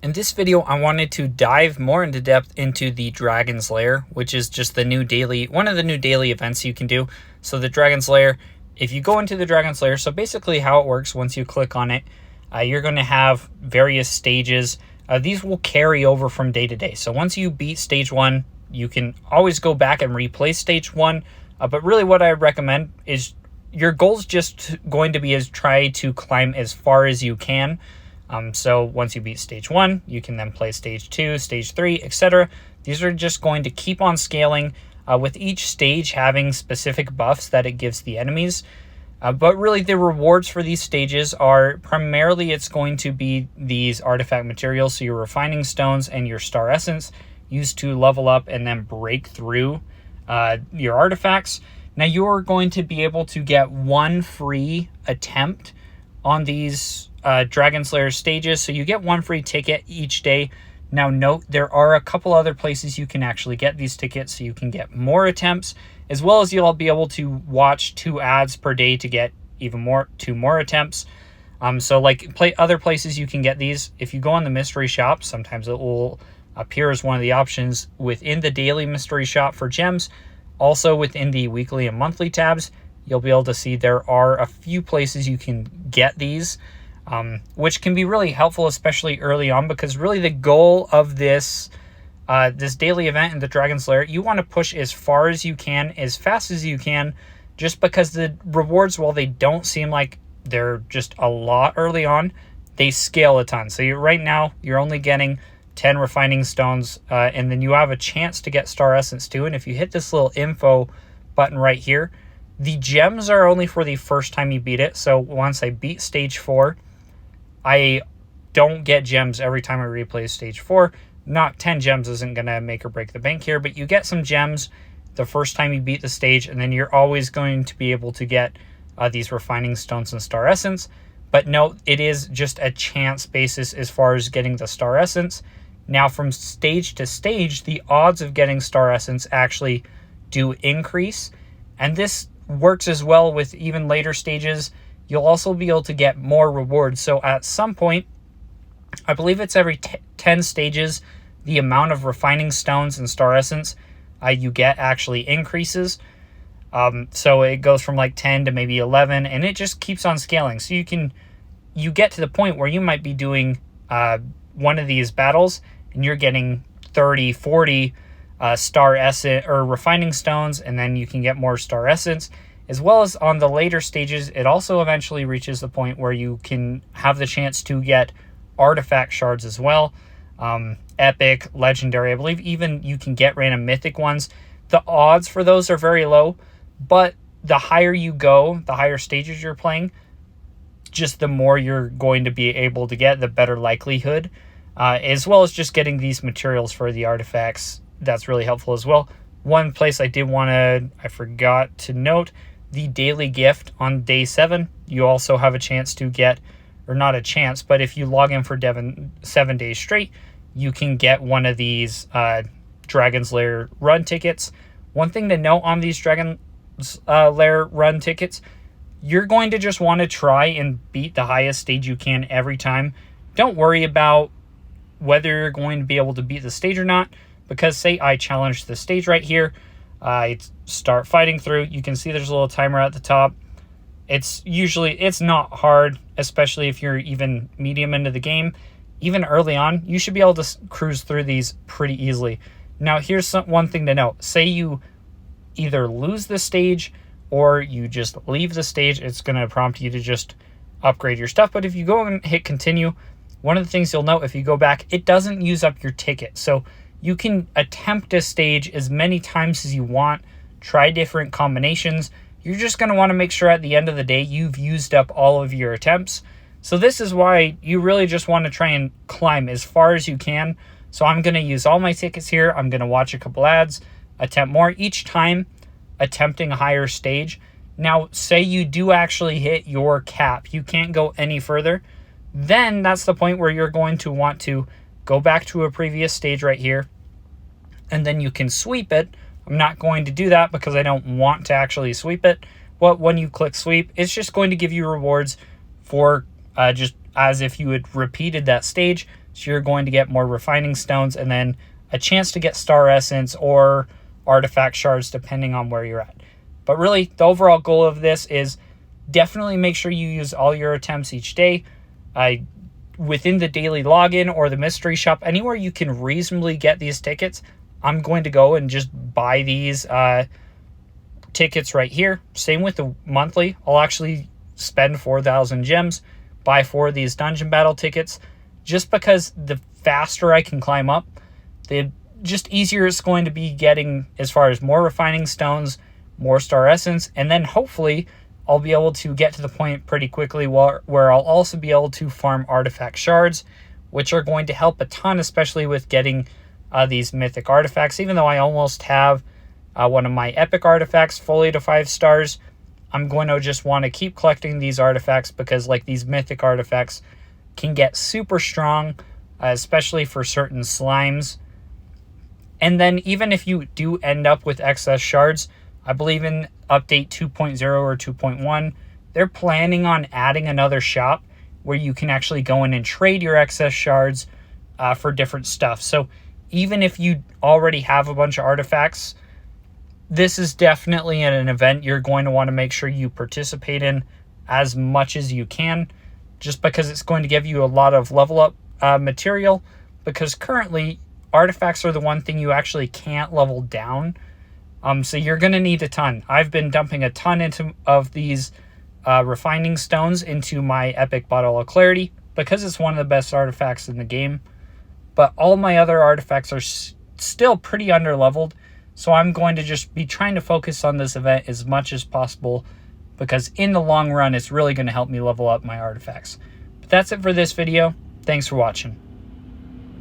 In this video, I wanted to dive more into depth into the Dragon's Lair, which is just one of the new daily events you can do. So the Dragon's Lair, if you go into the Dragon's Lair, so basically how it works, once you click on it, you're going to have various stages. These will carry over from day to day. So once you beat stage 1, you can always go back and replay stage 1. But really what I recommend is your goal's just going to be is try to climb as far as you can. So once you beat stage 1, you can then play stage 2, stage 3, etc. These are just going to keep on scaling, with each stage having specific buffs that it gives the enemies. But really the rewards for these stages are primarily it's going to be these artifact materials, so your refining stones and your star essence used to level up and then break through your artifacts. Now you're going to be able to get one free attempt on these Dragon's Lair stages, so you get one free ticket each day. Now note, there are a couple other places you can actually get these tickets, so you can get more attempts, as well as you'll be able to watch 2 ads per day to get even 2 more attempts. So like other places you can get these, if you go on the mystery shop, sometimes it will appear as one of the options within the daily mystery shop for gems. Also within the weekly and monthly tabs, you'll be able to see there are a few places you can get these, which can be really helpful, especially early on, because really the goal of this daily event in the Dragon's Lair, you want to push as far as you can, as fast as you can, just because the rewards, while they don't seem like they're just a lot early on, they scale a ton. So right now, you're only getting 10 refining stones, and then you have a chance to get star essence too. And if you hit this little info button right here, the gems are only for the first time you beat it. So once I beat stage 4, I don't get gems every time I replay stage 4. Not 10 gems isn't going to make or break the bank here, but you get some gems the first time you beat the stage, and then you're always going to be able to get these refining stones and star essence. But note, it is just a chance basis as far as getting the star essence. Now from stage to stage, the odds of getting star essence actually do increase, and this works as well with even later stages. You'll also be able to get more rewards. So at some point, I believe it's every 10 stages, the amount of refining stones and star essence you get actually increases. So it goes from like 10 to maybe 11, and it just keeps on scaling. So you get to the point where you might be doing one of these battles and you're getting 30, 40 star essence or refining stones, and then you can get more star essence. As well as on the later stages, it also eventually reaches the point where you can have the chance to get artifact shards as well. Epic, legendary, I believe even you can get random mythic ones. The odds for those are very low, but the higher you go, the higher stages you're playing, just the more you're going to be able to get, the better likelihood. As well as just getting these materials for the artifacts. That's really helpful as well. One place I forgot to note, the daily gift on day 7, you also have a chance to get, or not a chance, but if you log in for 7 days straight, you can get one of these Dragon's Lair run tickets. One thing to note on these Dragon's Lair run tickets, you're going to just want to try and beat the highest stage you can every time. Don't worry about whether you're going to be able to beat the stage or not, because say I challenge the stage right here, I start fighting through, you can see there's a little timer at the top. It's not hard, especially if you're even medium into the game. Even early on, you should be able to cruise through these pretty easily. Now here's one thing to note. Say you either lose the stage or you just leave the stage, it's going to prompt you to just upgrade your stuff. But if you go and hit continue, one of the things you'll note, if you go back, it doesn't use up your ticket. So you can attempt a stage as many times as you want, try different combinations. You're just going to want to make sure at the end of the day you've used up all of your attempts. So this is why you really just want to try and climb as far as you can. So I'm going to use all my tickets here. I'm going to watch a couple ads, attempt more, each time attempting a higher stage. Now, say you do actually hit your cap, you can't go any further, then that's the point where you're going to want to go back to a previous stage right here, and then you can sweep it. I'm not going to do that because I don't want to actually sweep it. But when you click sweep, it's just going to give you rewards for just as if you had repeated that stage. So you're going to get more refining stones and then a chance to get star essence or artifact shards depending on where you're at. But really, the overall goal of this is definitely make sure you use all your attempts each day. Within the daily login or the mystery shop, anywhere you can reasonably get these tickets, I'm going to go and just buy these tickets right here. Same with the monthly. I'll actually spend 4,000 gems, buy 4 of these dungeon battle tickets, just because the faster I can climb up, the just easier it's going to be getting as far as more refining stones, more star essence, and then hopefully I'll be able to get to the point pretty quickly where I'll also be able to farm artifact shards, which are going to help a ton, especially with getting these mythic artifacts. Even though I almost have one of my epic artifacts fully to 5 stars, I'm going to just want to keep collecting these artifacts because like these mythic artifacts can get super strong, especially for certain slimes. And then even if you do end up with excess shards, I believe in update 2.0 or 2.1, they're planning on adding another shop where you can actually go in and trade your excess shards for different stuff. So even if you already have a bunch of artifacts, this is definitely an event you're going to want to make sure you participate in as much as you can, just because it's going to give you a lot of level up material, because currently artifacts are the one thing you actually can't level down. So you're going to need a ton. I've been dumping a ton of these refining stones into my epic Bottle of Clarity because it's one of the best artifacts in the game. But all my other artifacts are still pretty underleveled. So I'm going to just be trying to focus on this event as much as possible because in the long run, it's really going to help me level up my artifacts. But that's it for this video. Thanks for watching.